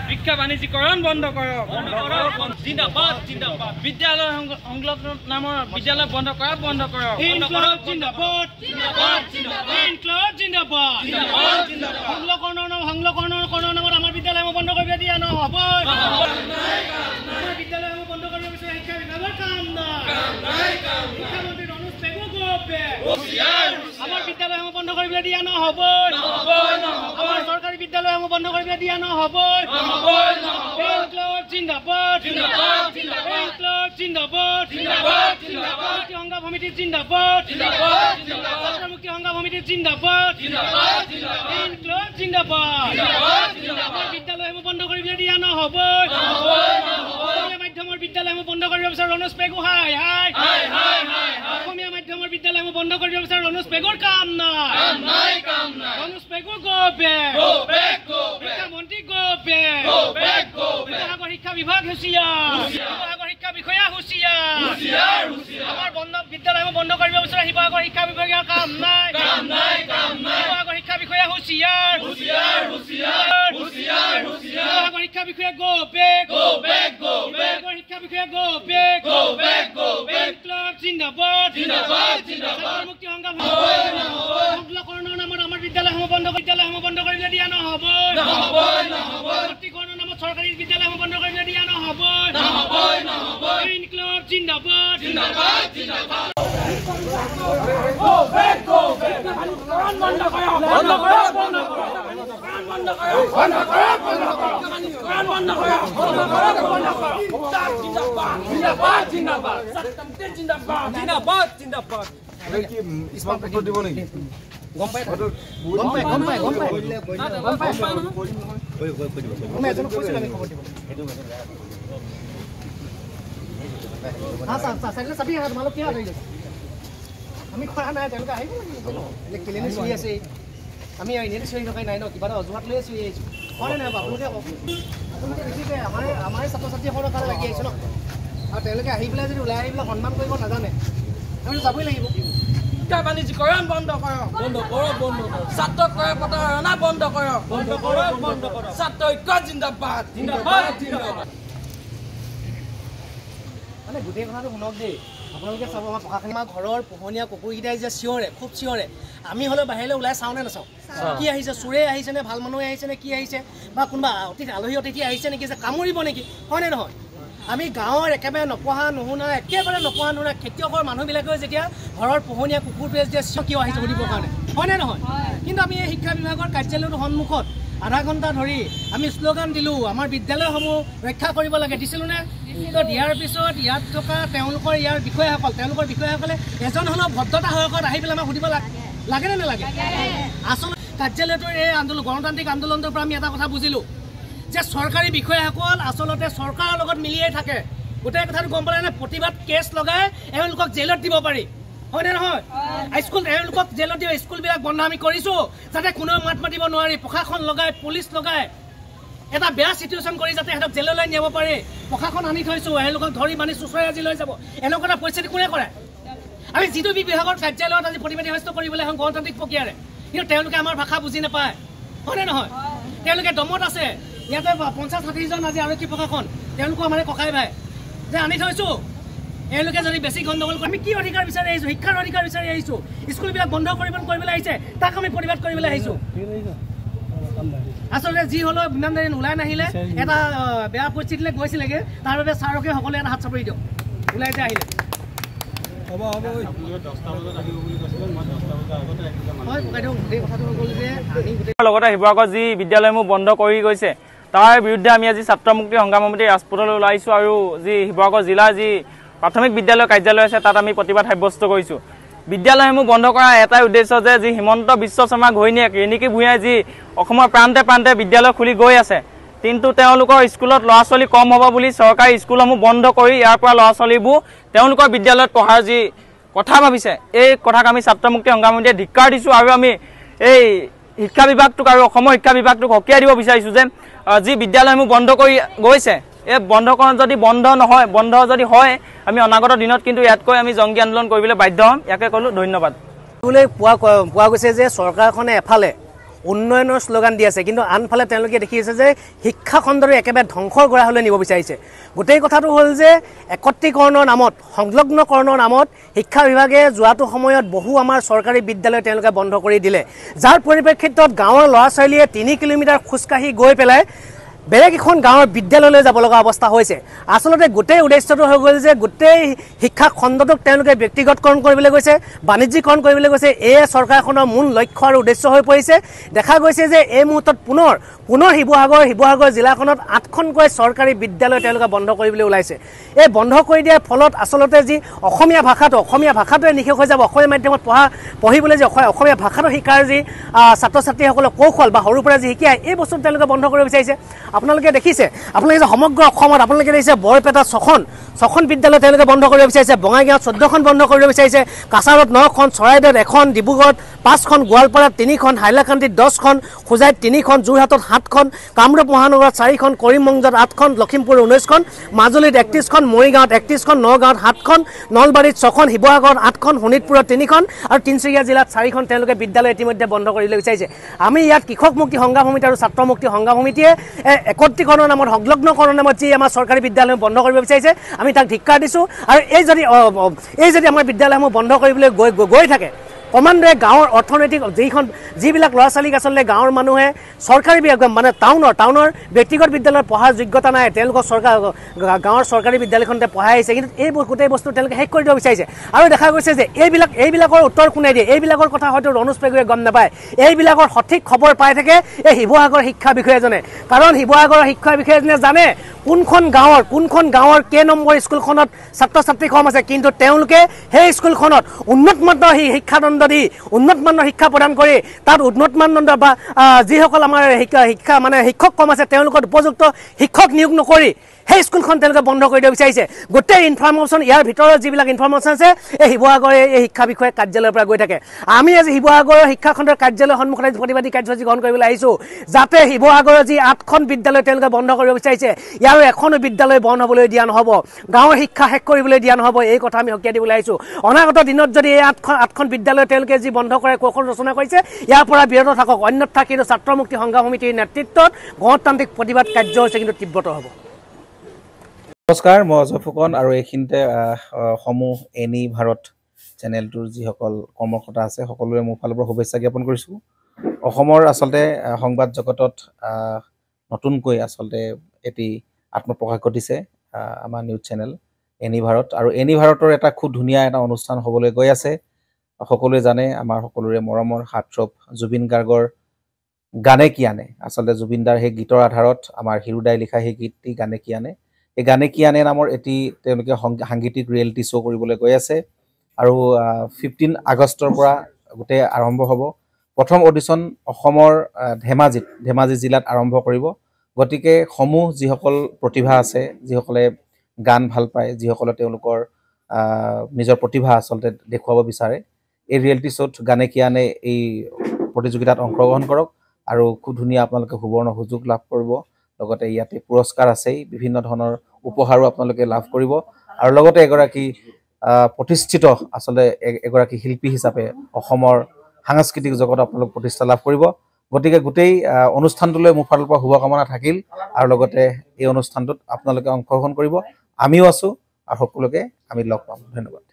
ভিক্ষা বাণিজ্যিকৰণ বন্ধ কৰক জিন্দাবাদ জিন্দাবাদ বিদ্যালয় সংলগ্ন নামৰ বিদ্যালয় বন্ধ কৰক ইনকলাব জিন্দাবাদ জিন্দাবাদ জিন্দাবাদ ইনকলাব জিন্দাবাদ জিন্দাবাদ জিন্দাবাদ সংলগ্নৰ নামত আমাৰ বিদ্যালয় বন্ধ কৰিব দিয়া নহ'ব আমাৰ বিদ্যালয় বন্ধ কৰিব বিচাৰে শিক্ষা বিভাগৰ কাম নাই মুখ্যমন্ত্ৰী ৰমেশ বেগু গোপে আমাৰ বিদ্যালয় বন্ধ কৰিবলৈ দিয়া নহ'ব আমাৰ চৰকাৰী বিদ্যালয় বন্ধ কৰিবলৈ দিয়া নহ'ব ইনকলাব জিন্দাবাদ জিন্দাবাদ ইনকলাব জিন্দাবাদ জিন্দাবাদ মুক্তি সংগ্ৰাম সমিতি জিন্দাবাদ জিন্দাবাদ ছাত্ৰ মুক্তি সংগ্ৰাম সমিতি জিন্দাবাদ জিন্দাবাদ ইনকলাব জিন্দাবাদ জিন্দাবাদ বিদ্যালয় বন্ধ কৰিবলৈ দিয়া নহ'ব অসমীয়া মাধ্যমৰ বিদ্যালয় বন্ধ কৰিব বিচাৰে ৰমেশ বেগু হাই হাই অসমীয়া মাধ্যমৰ বিদ্যালয় বন্ধ কৰিব বিচাৰে ৰমেশ বেগুৰ কাম নাই ৰমেশ বেগু গো বেক শিক্ষামন্ত্ৰী গো বেক শিৱসাগৰ শিক্ষা বিভাগ হুঁচিয়াৰ শিৱসাগৰ শিক্ষা বিষয়া হুঁচিয়াৰ আমাৰ বিদ্যালয় বন্ধ কৰিব বিচাৰে শিৱসাগৰ শিক্ষা বিভাগৰ কাম নাই শিৱসাগৰ শিক্ষা বিষয়া হুঁচিয়াৰ শিৱসাগৰ শিক্ষা বিষয়া গো বেক শিৱসাগৰ শিক্ষা বিষয়া গো বেক ইনকলাব জিন্দাবাদ ছাত্ৰ মুক্তি সংগ্ৰাম সংলগ্নৰ নামত আমাৰ বিদ্যালয় বন্ধ কৰিবলৈ দিয়া নহ'ব ভৰ্তিকৰণৰ নামত চৰকাৰী বিদ্যালয় বন্ধ কৰিবলৈ দিয়া নহ'ব ইনকলাব জিন্দাবাদ গম পাই তোমালোক কি আমি খৰা নাই তেওঁলোকে আহিব কেলেনি চুই আছে আমি এনেই চুই থকাই নাই ন কিবা এটা অজুহাত লৈ চুই আহিছোঁ হয় নাই আপোনালোকে কওক আপোনালোকে দেখিছে আমাৰ ছাত্ৰ ছাত্ৰীসকলৰ কাৰণে লাগি আহিছে ন আৰু তেওঁলোকে আহি পেলাই যদি ওলাই আহি পেলাই সন্মান কৰিব নাজানে আমি যাবই লাগিব শিক্ষা বাণিজ্যিকৰণ বন্ধ কৰক ছাত্ৰক প্ৰতাৰণা বন্ধ কৰক ছাত্ৰ ঐক্য জিন্দাবাদ মানে গোটেই কথাটো শুনক দেই আপোনালোকে চাব আমাৰ প্ৰশাসনে আমাৰ ঘৰৰ পোহনীয়া কুকুৰকেইটাই যে চিঞৰে খুব চিঞৰে আমি হ'লেও বাহিৰলৈ ওলাই চাওঁ নে নাচাওঁ কি আহিছে চোৰে আহিছে নে ভাল মানুহে আহিছে নে কি আহিছে বা কোনোবা আলহী অতিথি আহিছে নেকি যে কামুৰিব নেকি হয়নে নহয় আমি গাঁৱৰ একেবাৰে নপঢ়া নুশুনা একেবাৰে নপঢ়া নুশুনা খেতিয়কৰ মানুহবিলাকেও যেতিয়া ঘৰৰ পোহনীয়া কুকুৰটোৱে যে কিয় আহিছে সুধিবৰ কাৰণে হয়নে নহয় কিন্তু আমি এই শিক্ষা বিভাগৰ কাৰ্যালয়টোৰ সন্মুখত আধা ঘণ্টা ধৰি আমি শ্লোগান দিলোঁ আমাৰ বিদ্যালয়সমূহ ৰক্ষা কৰিব লাগে দিছিলোঁ নে তো দিয়াৰ পিছত ইয়াত থকা তেওঁলোকৰ বিষয়াসকলে এজন হ'লেও ভদ্ৰতা সহকাৰে আহি পেলাই আমাক সুধিব লাগে নে নালাগে আচলতে কাৰ্যালয়টোৰ এই গণতান্ত্ৰিক আন্দোলনটোৰ পৰা আমি এটা কথা বুজিলোঁ যে চৰকাৰী বিষয়াসকল আচলতে চৰকাৰৰ লগত মিলিয়ে থাকে গোটেই কথাটো গম পালে নে প্ৰতিবাদ কেছ লগাই এওঁলোকক জেলত দিব পাৰি হয়নে নহয় এওঁলোকক জেলত দিব স্কুলবিলাক বন্ধ আমি কৰিছোঁ যাতে কোনেও মাত মাতিব নোৱাৰি প্ৰশাসন লগাই পুলিচ লগাই এটা বেয়া চিটুৱেশ্যন কৰি যাতে সিহঁতক জেললৈ নিব পাৰে প্ৰশাসন আনি থৈছোঁ এওঁলোকক ধৰি মানি চুচৰাই আজি লৈ যাব এনেকুৱা এটা পৰিস্থিতি কোনে কৰে আমি যিটো বিভাগৰ কাৰ্যালয়ত আজি প্ৰতিবাদী হস্ত কৰিবলৈ এখন গণতান্ত্ৰিক প্ৰক্ৰিয়াৰে কিন্তু তেওঁলোকে আমাৰ ভাষা বুজি নাপায় হয়নে নহয় তেওঁলোকে দমত আছে ইয়াতে 50-60জন আজি আৰক্ষী প্ৰশাসন তেওঁলোকো আমাৰ ককাই ভাই যে আনি থৈছোঁ এওঁলোকে যদি বেছি গণ্ডগোল আমি কি অধিকাৰ বিচাৰি আহিছোঁ শিক্ষাৰ অধিকাৰ বিচাৰি আহিছোঁ স্কুলবিলাক বন্ধ কৰিবলৈ আহিছে তাক আমি প্ৰতিবাদ কৰিবলৈ আহিছোঁ আচলতে যি হ'লেও ইমান দিন ওলাই নাহিলে এটা বেয়া পৰিস্থিতিলৈ গৈছিলেগৈ তাৰ বাবে ছাৰকে সকলোৱে এটা হাত চাপৰি দিয়ক ওলাই যে আহিলে লগতে শিৱসাগৰ যি বিদ্যালয়সমূহ বন্ধ কৰি গৈছে তাৰ বিৰুদ্ধে আমি আজি ছাত্ৰ মুক্তি সংগ্ৰাম সমিতি ৰাজপথলৈ ওলাইছোঁ আৰু যি শিৱসাগৰ জিলাৰ যি প্ৰাথমিক বিদ্যালয় কাৰ্যালয় আছে তাত আমি প্ৰতিবাদ সাব্যস্ত কৰিছোঁ বিদ্যালয়সমূহ বন্ধ কৰাৰ এটাই উদ্দেশ্য যে যি হিমন্ত বিশ্ব শৰ্মা ঘৈণীয়েক ৰেণুকি ভূঞাই যি অসমৰ প্ৰান্তে প্ৰান্তে বিদ্যালয় খুলি গৈ আছে কিন্তু তেওঁলোকৰ স্কুলত ল'ৰা ছোৱালী কম হ'ব বুলি চৰকাৰী স্কুলসমূহ বন্ধ কৰি ইয়াৰ পৰা ল'ৰা ছোৱালীবোৰ তেওঁলোকৰ বিদ্যালয়ত পঢ়াৰ যি কথা ভাবিছে এই কথাক আমি ছাত্ৰ মুক্তি সংগ্ৰাম সমিতিয়ে ধিক্কাৰ দিছোঁ আৰু আমি এই শিক্ষা বিভাগটোক আৰু অসমৰ শিক্ষা বিভাগটোক সকীয়াই দিব বিচাৰিছোঁ যে যি বিদ্যালয়সমূহ বন্ধ কৰি গৈছে এই বন্ধকৰণ যদি বন্ধ যদি হয় আমি অনাগত দিনত কিন্তু ইয়াতকৈ আমি জংগী আন্দোলন কৰিবলৈ বাধ্য হ'ম ইয়াকে ক'লোঁ ধন্যবাদ পোৱা গৈছে যে চৰকাৰখনে এফালে উন্নয়নৰ শ্লোগান দি আছে, কিন্তু আনফালে তেওঁলোকে দেখি আছে যে শিক্ষা খণ্ডৰে একেবাৰে ধ্বংসৰ গৰাহলৈ নিব বিচাৰিছে। গোটেই কথাটো হ'ল যে একত্ৰীকৰণৰ নামত, সংলগ্নকৰণৰ নামত শিক্ষা বিভাগে যোৱাটো সময়ত বহু আমাৰ চৰকাৰী বিদ্যালয় তেওঁলোকে বন্ধ কৰি দিলে, যাৰ পৰিপ্ৰেক্ষিতত গাঁৱৰ ল'ৰা ছোৱালীয়ে 3 কিলোমিটাৰ খোজকাঢ়ি গৈ পেলাই বেলেগ এখন গাঁৱৰ বিদ্যালয়লৈ যাব লগা অৱস্থা হৈছে। আচলতে গোটেই উদ্দেশ্যটো হৈ গ'ল যে গোটেই শিক্ষা খণ্ডটোক তেওঁলোকে ব্যক্তিগতকৰণ কৰিবলৈ গৈছে, বাণিজ্যিকৰণ কৰিবলৈ গৈছে। এয়ে চৰকাৰখনৰ মূল লক্ষ্য আৰু উদ্দেশ্য হৈ পৰিছে। দেখা গৈছে যে এই মুহূৰ্তত পুনৰ শিৱসাগৰ জিলাখনত 8খনকৈ চৰকাৰী বিদ্যালয় তেওঁলোকে বন্ধ কৰিবলৈ ওলাইছে। এই বন্ধ কৰি দিয়াৰ ফলত আচলতে যি অসমীয়া ভাষাটোৱে নিশেষ হৈ যাব। অসমীয়া মাধ্যমত পঢ়িবলৈ যে অসমীয়া ভাষাটো শিকাৰ যি ছাত্ৰ ছাত্ৰীসকলৰ কৌশল বা সৰুৰ পৰা যি শিকায়, এই বস্তুটো তেওঁলোকে বন্ধ কৰিব বিচাৰিছে। আপোনালোকে দেখিছে সমগ্ৰ অসমত আপোনালোকে দেখিছে বৰপেটা 6খন বিদ্যালয় তেওঁলোকে বন্ধ কৰিব বিচাৰিছে, বঙাইগাঁৱত 14খন বন্ধ কৰিব বিচাৰিছে, কাছাৰত 9খন, চৰাইদেউত 1খন, ডিব্ৰুগড়ত 5খন, গোৱালপাৰাত 3খন, হাইলাকান্দিত 10খন, হোজাইত 3খন, যোৰহাটত 7খন, কামৰূপ মহানগৰত 4খন, কৰিমগঞ্জত 8খন, লখিমপুৰ 19খন, মাজুলীত 31খন, মৰিগাঁৱত 31খন, নগাঁৱত 7খন, নলবাৰীত 6খন, শিৱসাগৰত 8খন, শোণিতপুৰত 3খন আৰু তিনিচুকীয়া জিলাত 4খন তেওঁলোকে বিদ্যালয় ইতিমধ্যে বন্ধ কৰিবলৈ বিচাৰিছে। আমি ইয়াত কৃষক মুক্তি সংগ্ৰাম সমিতি আৰু ছাত্ৰ মুক্তি সংগ্ৰাম সমিতিয়ে একত্ৰীকৰণৰ নামত, সংলগ্নকৰণৰ নামত যি আমাৰ চৰকাৰী বিদ্যালয়সমূহ বন্ধ কৰিব বিচাৰিছে, আমি তাক ধিক্কাৰ দিছোঁ। আৰু এই যদি আমাৰ বিদ্যালয়সমূহ বন্ধ কৰিবলৈ গৈ থাকে, ক্ৰমান্বয়ে গাঁৱৰ অৰ্থনৈতিক যিবিলাক ল'ৰা ছোৱালীক আচলতে গাঁৱৰ মানুহে চৰকাৰী মানে টাউনৰ ব্যক্তিগত বিদ্যালয়ত পঢ়াৰ যোগ্যতা নাই, তেওঁলোকৰ গাঁৱৰ চৰকাৰী বিদ্যালয়খনতে পঢ়াই আহিছে, কিন্তু এই গোটেই বস্তু তেওঁলোকে শেষ কৰি দিব বিচাৰিছে। আৰু দেখা গৈছে যে এইবিলাকৰ উত্তৰ কোনে দিয়ে, এইবিলাকৰ কথা হয়তো ৰনোজ পেগুৱে গম নাপায়। এইবিলাকৰ সঠিক খবৰ পাই থাকে এই শিৱসাগৰ শিক্ষা বিষয়াজনে, কাৰণ শিৱসাগৰৰ শিক্ষা বিষয়াজনে জানে কোনখন গাঁৱৰ কেই নম্বৰ স্কুলখনত ছাত্ৰ ছাত্ৰী কম আছে, কিন্তু তেওঁলোকে সেই স্কুলখনত উন্নত মানৰ শিক্ষাদণ্ড দি উন্নত মানৰ শিক্ষা প্ৰদান কৰি তাত উন্নত মানদণ্ড বা যিসকল আমাৰ শিক্ষক কম আছে তেওঁলোকৰ উপযুক্ত শিক্ষক নিয়োগ নকৰি সেই স্কুলখন তেওঁলোকে বন্ধ কৰি দিব বিচাৰিছে। গোটেই ইনফৰমেশ্যন ইয়াৰ ভিতৰত যিবিলাক ইনফৰমেশ্যন আছে এই শিৱসাগৰে এই শিক্ষা বিষয়ে কাৰ্যালয়ৰ পৰা গৈ থাকে। আমি আজি শিৱসাগৰৰ শিক্ষাখণ্ডৰ কাৰ্যালয়ৰ সন্মুখত প্ৰতিবাদী কাৰ্যসূচী গ্ৰহণ কৰিবলৈ আহিছোঁ, যাতে শিৱসাগৰৰ যি 8খন বিদ্যালয় তেওঁলোকে বন্ধ কৰিব বিচাৰিছে, ইয়াৰো এখনো বিদ্যালয় বন্ধ হ'বলৈ দিয়া নহ'ব, গাঁৱৰ শিক্ষা শেষ কৰিবলৈ দিয়া নহ'ব। এই কথা আমি সকীয়াই দিবলৈ আহিছোঁ। অনাগত দিনত যদি এই 8খন বিদ্যালয় তেওঁলোকে যি বন্ধ কৰে কৌশল ৰচনা কৰিছে, ইয়াৰ পৰা বিৰত থাকক, অন্যথা কিন্তু ছাত্ৰ মুক্তি সংগ্ৰাম সমিতিৰ নেতৃত্বত গণতান্ত্ৰিক প্ৰতিবাদ কাৰ্যসূচী কিন্তু তীব্ৰতৰ হ'ব। নমস্কাৰ, মই অজয় ফুকন আৰু এইখিনিতে সমূহ এনি ভাৰত চেনেলটোৰ যিসকল কৰ্মকৰ্তা আছে সকলোৰে মোৰ ফালৰ পৰা শুভেচ্ছা জ্ঞাপন কৰিছোঁ। অসমৰ আচলতে সংবাদ জগতত নতুনকৈ আচলতে এটি আত্মপ্ৰকাশ ঘটিছে আমাৰ নিউজ চেনেল এনি ভাৰত, আৰু এনি ভাৰতৰ এটা খুব ধুনীয়া এটা অনুষ্ঠান হ'বলৈ গৈ আছে। সকলোৱে জানে আমাৰ সকলোৰে মৰমৰ হাৰ্টথ্ৰব জুবিন গাৰ্গৰ গানে কি আনে, আচলতে জুবিনদাৰ সেই গীতৰ আধাৰত আমাৰ হিৰুদাই লিখা সেই গীতটি গানে কি আনে, এই গানে কি আনে নামৰ এটি তেওঁলোকে সাংগীতিক ৰিয়েলিটি শ্ব' কৰিবলৈ গৈ আছে। আৰু 15 আগষ্টৰ পৰা গোটেই আৰম্ভ হ'ব। প্ৰথম অডিশ্যন অসমৰ ধেমাজি জিলাত আৰম্ভ কৰিব। গতিকে যিসকল প্ৰতিভা আছে, যিসকলে গান ভাল পায়, যিসকলে তেওঁলোকৰ নিজৰ প্ৰতিভা আচলতে দেখুৱাব বিচাৰে, এই ৰিয়েলিটি শ্ব'ত গানে কি আনে এই প্ৰতিযোগিতাত অংশগ্ৰহণ কৰক আৰু খুব ধুনীয়া আপোনালোকে সুবৰ্ণ সুযোগ লাভ কৰিব। লগতে ইয়াতে পুৰস্কাৰ আছেই, বিভিন্ন ধৰণৰ উপহাৰো আপোনালোকে লাভ কৰিব, আৰু লগতে এগৰাকী প্ৰতিষ্ঠিত আচলতে এগৰাকী শিল্পী হিচাপে অসমৰ সাংস্কৃতিক জগত আপোনালোক প্ৰতিষ্ঠা লাভ কৰিব। গতিকে গোটেই অনুষ্ঠানটোলৈ মোৰ ফালৰ পৰা শুভকামনা থাকিল, আৰু লগতে এই অনুষ্ঠানটোত আপোনালোকে অংশগ্ৰহণ কৰিব। আমিও আছোঁ আৰু সকলোকে আমি লগ পাম। ধন্যবাদ।